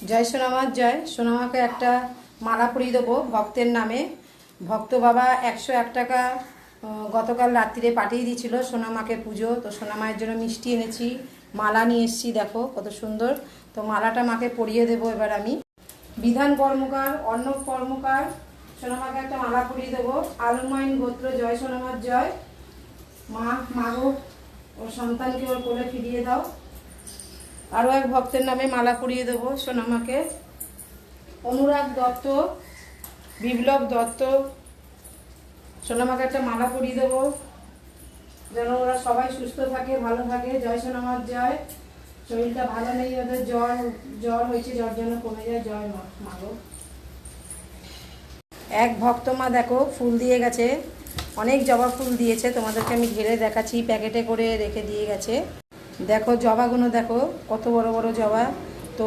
জয় সোনামার জয়। সোনামাকে একটা মালা পরিয়ে দেবো ভক্তের নামে। ভক্ত বাবা 101 টাকা গতকাল রাত্রিরে পাঠিয়ে দিয়েছিল সোনামাকে পুজো। তো সোনামায়ের জন্য মিষ্টি এনেছি, মালা নিয়ে এসেছি, দেখো কত সুন্দর। তো মালাটা মাকে পরিয়ে দেবো এবার আমি। বিধান কর্মকার, অর্ণব কর্মকার, সোনামাকে একটা মালা পরিয়ে দেবো। আলমাইন গোত্র, জয় সোনামার জয়। মা মাগো ওর সন্তানকে ওর কোলে ফিরিয়ে দাও। আরও এক ভক্তের নামে মালা পরিয়ে দেবো সোনামাকে। অনুরাগ দত্ত, বিপ্লব দত্ত, সোনামাকে একটা মালা পরিয়ে দেবো যেন ওরা সবাই সুস্থ থাকে, ভালো থাকে। জয় সোনামার জয়। শরীরটা ভালো নেই ওদের, জ্বর হয়েছে, জ্বর যেন কমে যায়। জয় মাগো। এক ভক্ত মা দেখো ফুল দিয়ে গেছে, অনেক জবা ফুল দিয়েছে, তোমাদেরকে আমি ঘিরে দেখাচ্ছি, প্যাকেটে করে রেখে দিয়ে গেছে। দেখো জবাগুলো দেখো কত বড় বড় জবা। তো